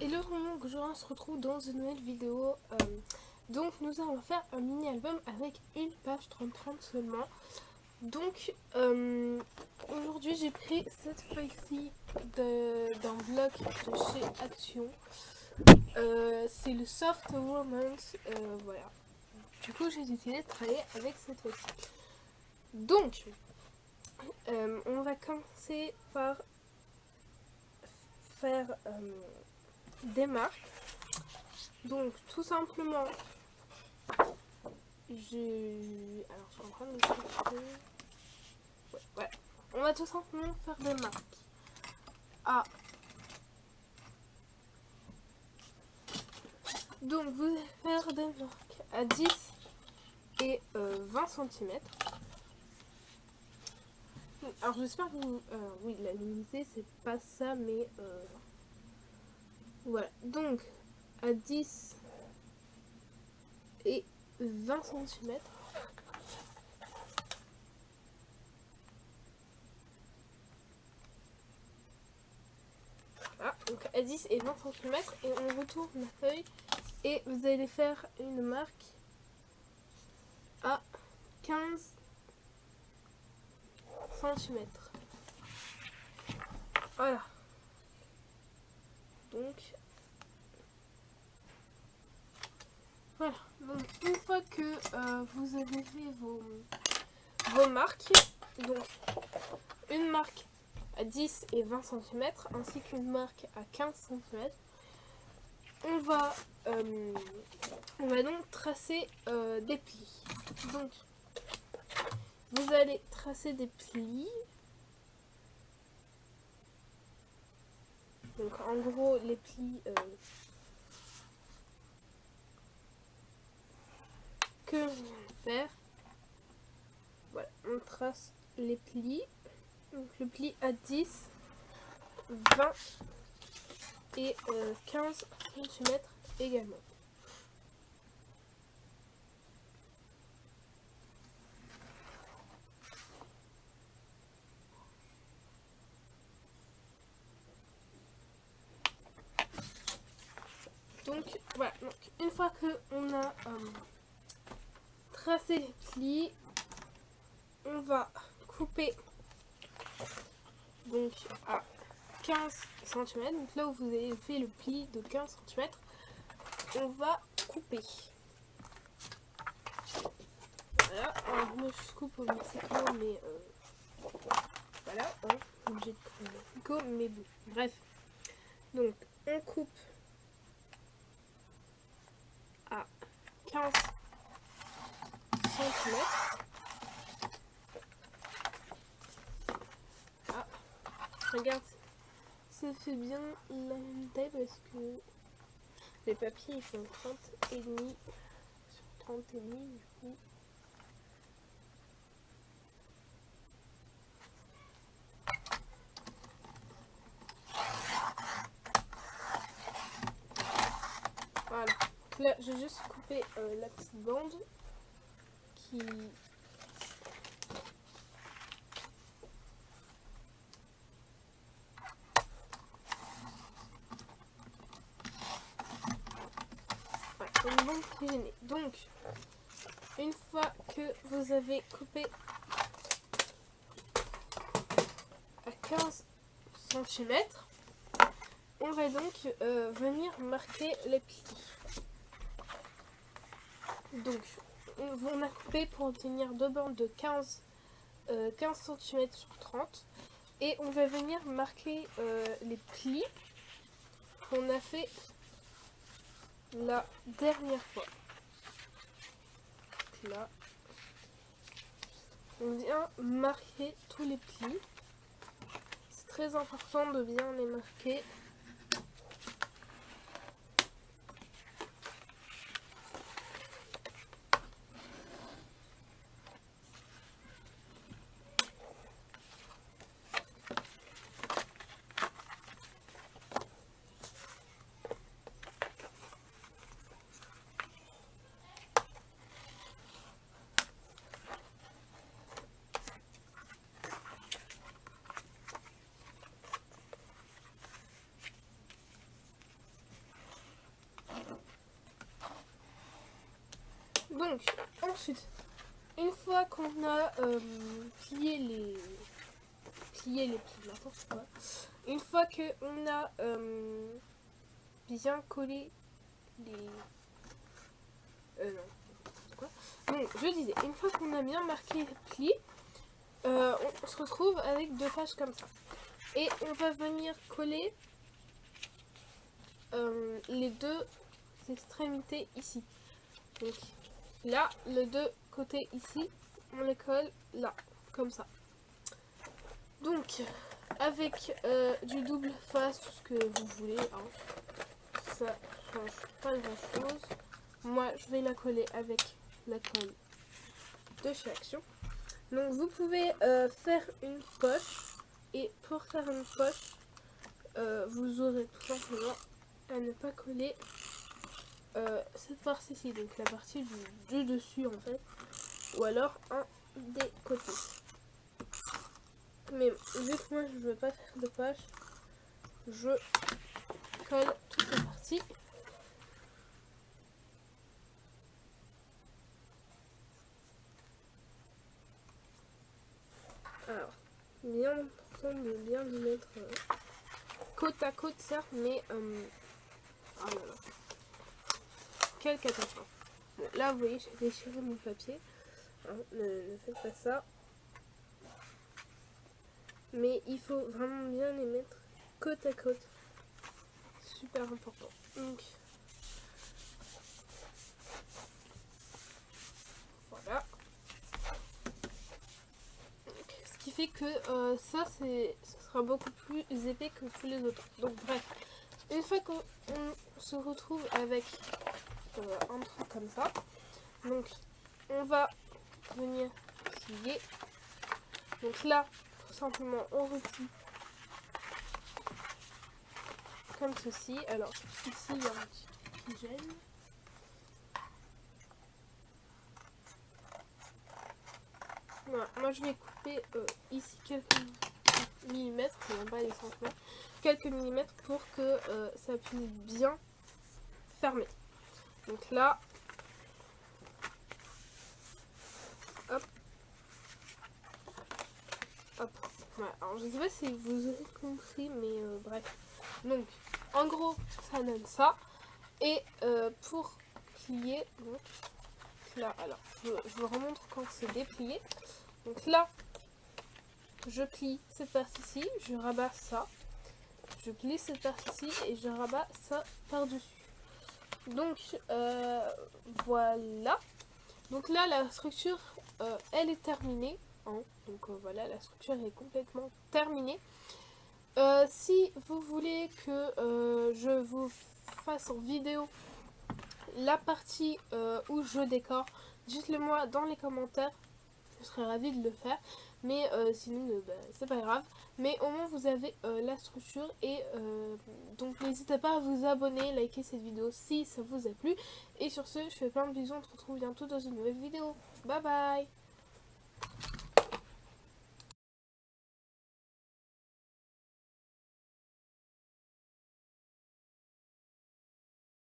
Hello tout le monde, aujourd'hui on se retrouve dans une nouvelle vidéo. Donc nous allons faire un mini album avec une page 30-30 seulement. Donc aujourd'hui j'ai pris cette feuille-ci d'un bloc de chez Action. C'est le Soft Romance, voilà. Du coup j'ai décidé de travailler avec cette feuille-ci. Donc on va commencer par faire des marques. Donc tout simplement, alors je suis en train de chercher. Ouais. On va tout simplement faire des marques à. Donc vous allez faire des marques à 10 et 20 cm. Alors j'espère que vous, oui, la luminosité c'est pas ça, mais voilà. Donc à 10 et 20 cm. Voilà, donc à 10 et 20 cm, et on retourne la feuille et vous allez faire une marque à 15 cm. Voilà. Donc voilà. Donc une fois que vous avez fait vos marques, donc une marque à 10 et 20 cm ainsi qu'une marque à 15 cm, on va donc tracer des plis. Donc vous allez tracer des plis. Donc en gros les plis que je viens de faire. Voilà, on trace les plis. Donc le pli à 10, 20 et 15 cm également. Donc voilà, donc une fois que on a tracé les plis, on va couper donc à 15 cm. Donc là où vous avez fait le pli de 15 cm, on va couper. Voilà, alors moi je coupe au Mexico, mais voilà, hein, obligé de couper au Mexico, mais bon, bref. Donc on coupe à 15 cm. Ah, regarde, ça fait bien la même taille parce que les papiers ils font 30 et demi sur 30 et demi, du coup. Voilà. Là, j'ai juste coupé la petite bande qui. Ouais, une bande qui est gênée. Donc, une fois que vous avez coupé à 15 cm, on va donc venir marquer les plis. Donc, on a coupé pour obtenir deux bandes de 15 cm sur 30. Et on va venir marquer les plis qu'on a fait la dernière fois. Donc là, on vient marquer tous les plis. C'est très important de bien les marquer. Donc ensuite, une fois qu'on a plié les plis, n'importe quoi, une fois que on a bien collé les non, quoi. Donc je disais, une fois qu'on a bien marqué les plis, on se retrouve avec deux pages comme ça. Et on va venir coller les deux extrémités ici. Donc là, les deux côtés ici, on les colle là, comme ça. Donc, avec du double face, tout ce que vous voulez, hein, ça change pas grand chose. Moi, je vais la coller avec la colle de chez Action. Donc, vous pouvez faire une poche. Et pour faire une poche, vous aurez tout simplement à ne pas coller cette partie-ci, donc la partie du dessus en fait, ou alors un des côtés. Mais vu que moi je veux pas faire de poche, je colle toutes les parties. Alors, bien important de bien les mettre côte à côte certes, mais oh là là, quelle catastrophe. Bon, là vous voyez, j'ai déchiré mon papier, hein, ne faites pas ça. Mais il faut vraiment bien les mettre côte à côte. Super important. Donc voilà. Donc, ce qui fait que ça, ce sera beaucoup plus épais que tous les autres. Donc bref, une fois qu'on se retrouve avec un truc comme ça, donc on va venir plier. Donc là, tout simplement, on replie comme ceci. Alors ici, il y a un petit truc qui gêne. Voilà, moi je vais couper ici quelques millimètres, non pas des centimètres, quelques millimètres pour que ça puisse bien fermer. Donc là, hop, hop. Voilà. Alors je sais pas si vous avez compris, mais bref. Donc en gros, ça donne ça. Et pour plier, donc là, alors je vous remontre quand c'est déplié. Donc là, je plie cette partie-ci, je rabats ça. Je plie cette partie-ci et je rabats ça par-dessus. Donc voilà. Donc là, la structure, elle est terminée. Hein. Donc voilà, la structure est complètement terminée. Si vous voulez que je vous fasse en vidéo la partie où je décore, dites-le moi dans les commentaires. Je serais ravie de le faire. Mais sinon, bah, c'est pas grave. Mais au moins, vous avez la structure. Et donc, n'hésitez pas à vous abonner, liker cette vidéo si ça vous a plu. Et sur ce, je fais plein de bisous. On se retrouve bientôt dans une nouvelle vidéo. Bye bye!